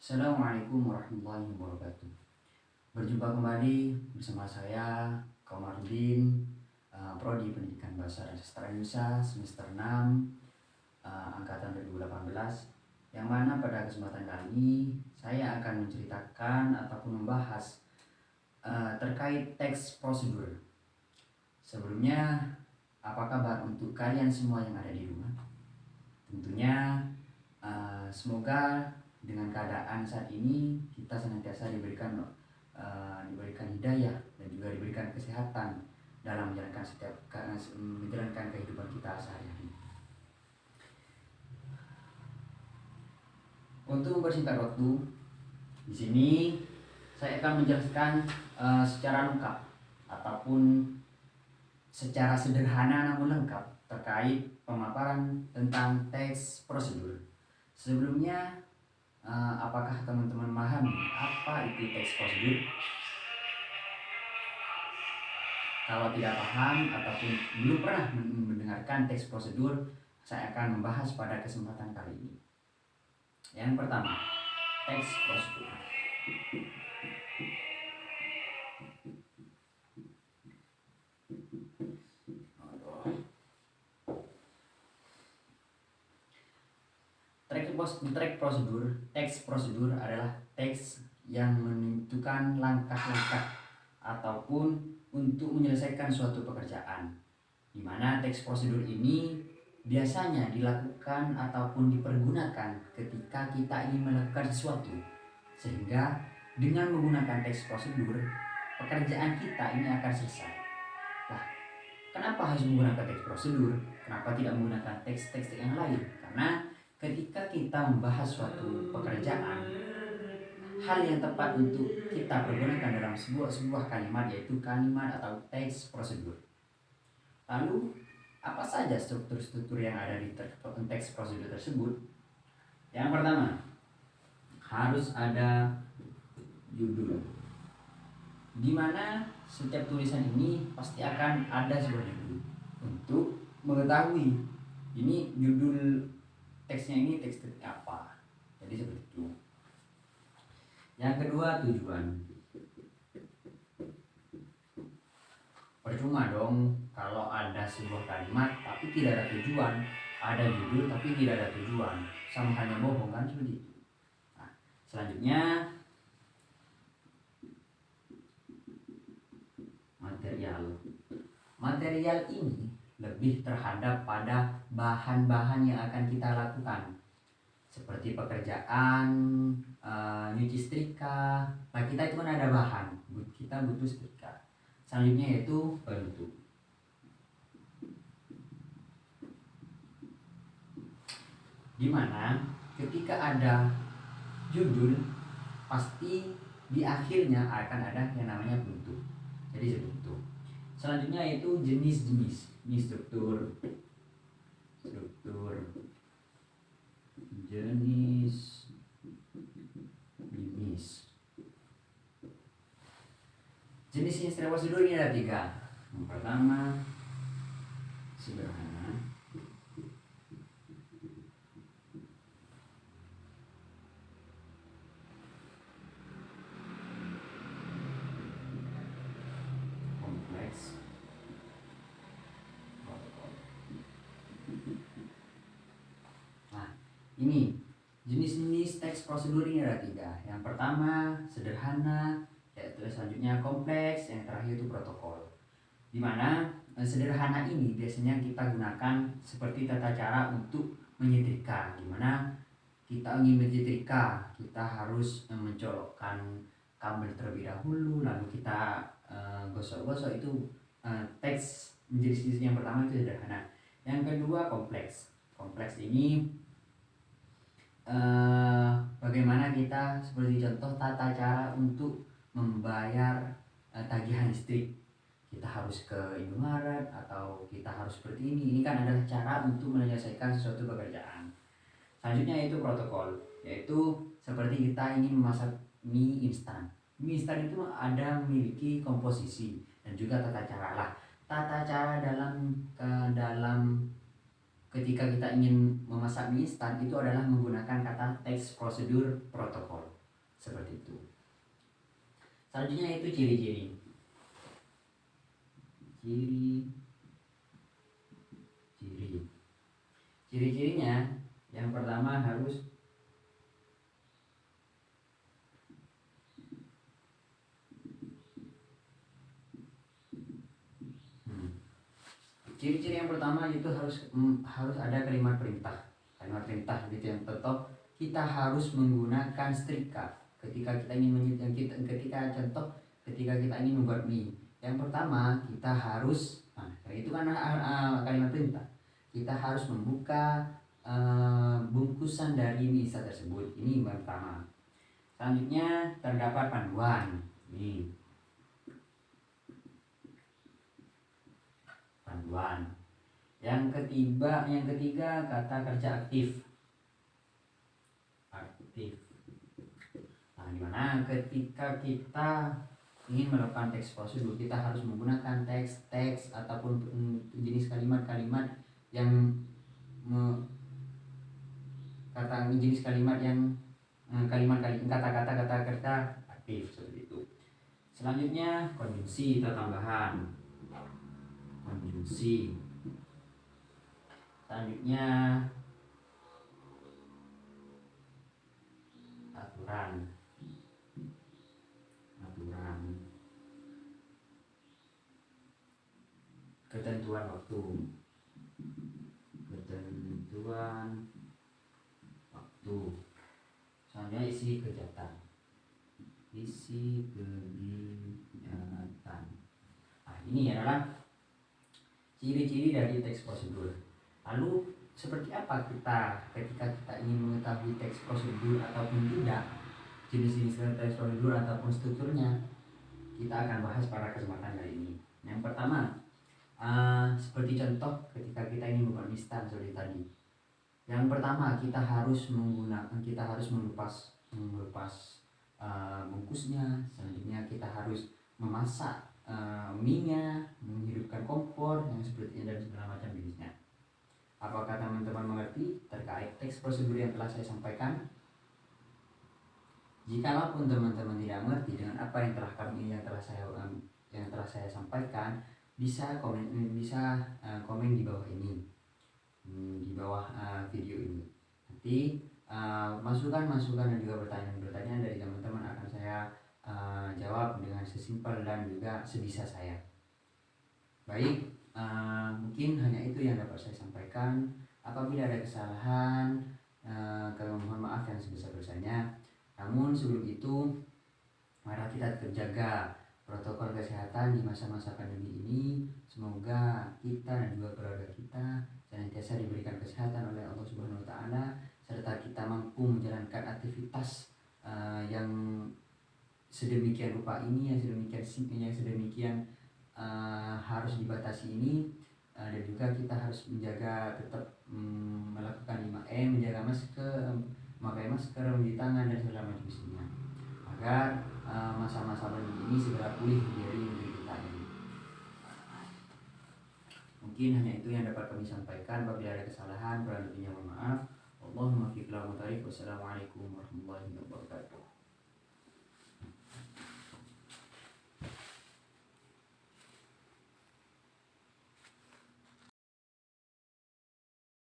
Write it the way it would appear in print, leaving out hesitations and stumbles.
Assalamualaikum warahmatullahi wabarakatuh. Berjumpa kembali bersama saya Komarudin, Prodi Pendidikan Bahasa dan Sastra Indonesia semester 6, angkatan 2018. Yang mana pada kesempatan kali ini saya akan menceritakan ataupun membahas terkait teks prosedur. Sebelumnya, apa kabar untuk kalian semua yang ada di rumah? Tentunya semoga dengan keadaan saat ini kita senantiasa diberikan hidayah dan juga diberikan kesehatan dalam menjalankan kehidupan kita sehari-hari. Untuk mempersingkat waktu, di sini saya akan menjelaskan secara lengkap ataupun secara sederhana namun lengkap terkait pemaparan tentang teks prosedur. Sebelumnya, apakah teman-teman memahami apa itu teks prosedur? Kalau tidak paham ataupun belum pernah mendengarkan teks prosedur, saya akan membahas pada kesempatan kali ini. Yang pertama, teks prosedur. Teks prosedur adalah teks yang menentukan langkah-langkah ataupun untuk menyelesaikan suatu pekerjaan, di mana teks prosedur ini biasanya dilakukan ataupun dipergunakan ketika kita ingin melakukan sesuatu, sehingga dengan menggunakan teks prosedur pekerjaan kita ini akan selesai. Nah, kenapa harus menggunakan teks prosedur? Kenapa tidak menggunakan teks-teks yang lain? Karena ketika kita membahas suatu pekerjaan, hal yang tepat untuk kita pergunakan dalam sebuah kalimat yaitu kalimat atau teks prosedur. Lalu, apa saja struktur-struktur yang ada di teks prosedur tersebut? Yang pertama, harus ada judul, di mana setiap tulisan ini pasti akan ada sebuah judul untuk mengetahui ini judul teksnya ini teks apa. Jadi seperti itu. Yang kedua, tujuan. Percuma dong kalau ada sebuah kalimat tapi tidak ada tujuan, ada judul tapi tidak ada tujuan, sama halnya bohong kan, seperti itu. Nah, selanjutnya material ini lebih terhadap pada bahan-bahan yang akan kita lakukan, seperti pekerjaan nyuci setrika. Nah, kita itu kan ada bahan, kita butuh setrika. Selanjutnya yaitu bentuk, dimana ketika ada judul pasti di akhirnya akan ada yang namanya bentuk. Jadi seperti itu. Selanjutnya yaitu jenis-jenis. Ini struktur jenis. Jenis istilah prosedur ini ada 3. Yang pertama, sederhana. Kompleks. Nah, ini jenis-jenis teks prosedur ini ada 3. Yang pertama, sederhana. Selanjutnya kompleks, yang terakhir itu protokol. Dimana sederhana ini biasanya kita gunakan seperti tata cara untuk menyetrika. Dimana kita ingin menyetrika, kita harus mencolokkan kabel terlebih dahulu, lalu kita gosok-gosok. Itu teks jenis yang pertama itu sederhana. Yang kedua kompleks. Kompleks ini bagaimana kita, seperti contoh tata cara untuk membayar tagihan listrik. Kita harus ke Indomaret atau kita harus seperti ini. Ini kan adalah cara untuk menyelesaikan sesuatu pekerjaan. Selanjutnya yaitu protokol, yaitu seperti kita ingin memasak mie instan. Mie instan itu ada memiliki komposisi dan juga tata cara. Lah, tata cara dalam ketika kita ingin memasak mie instan itu adalah menggunakan kata teks prosedur protokol. seperti itu. Selanjutnya itu ciri-ciri. Ciri-cirinya yang pertama harus ciri-ciri yang pertama itu harus ada kalimat perintah gitu yang tetap kita harus menggunakan setrika ketika kita ingin ketika kita ingin membuat mie. Yang pertama kita harus itu kan kalimat perintah, kita harus membuka bungkusan dari mie instan tersebut. Ini yang pertama. Selanjutnya terdapat panduan. Ini panduan. Yang ketiga kata kerja aktif. Nah, dimana ketika kita ingin melakukan teks prosedur, kita harus menggunakan teks ataupun jenis kalimat-kalimat yang jenis kalimat yang kata-kata kerja aktif seperti itu. Selanjutnya konjungsi atau tambahan. Selanjutnya aturan. Ketentuan waktu. Selanjutnya isi kegiatan. Nah, ini adalah ciri-ciri dari teks prosedur. Lalu seperti apa kita ketika kita ingin mengetahui teks prosedur ataupun tidak, jenis-jenis teks prosedur ataupun strukturnya, kita akan bahas pada kesempatan kali ini. Yang pertama, seperti contoh ketika kita ingin membuat mie instan seperti tadi. Yang pertama kita harus mengelupas bungkusnya. Selanjutnya kita harus memasak mie-nya, menghidupkan kompor yang seperti dan segala macam jenisnya. Apakah teman-teman mengerti terkait teks prosedur yang telah saya sampaikan? Jikalau teman-teman tidak mengerti dengan apa yang telah saya sampaikan, bisa komen di bawah ini, di bawah video ini. Nanti masukan dan juga pertanyaan dari teman-teman akan saya jawab dengan sesimpel dan juga sebisa saya. Baik, mungkin hanya itu yang dapat saya sampaikan. Apabila ada kesalahan, mohon maaf yang sebesar-besarnya. Namun sebelum itu, mari kita tetap jaga protokol kesehatan di masa-masa pandemi ini. Semoga kita dan juga keluarga kita senantiasa diberikan kesehatan oleh Allah Subhanahu wa taala, serta kita mampu menjalankan aktivitas yang sedemikian rupa ini, yang sedemikian harus dibatasi ini, dan juga kita harus menjaga tetap melakukan 5M, menjaga masker, memakai masker, mencuci tangan dan segala macam jenisnya, agar masa-masa pandemi ini segera pulih dari negeri kita ini. Mungkin hanya itu yang dapat kami sampaikan. Apabila ada kesalahan, kurang lebihnya mohon maaf. Allahumma fiqh. Wassalamualaikum warahmatullahi wabarakatuh.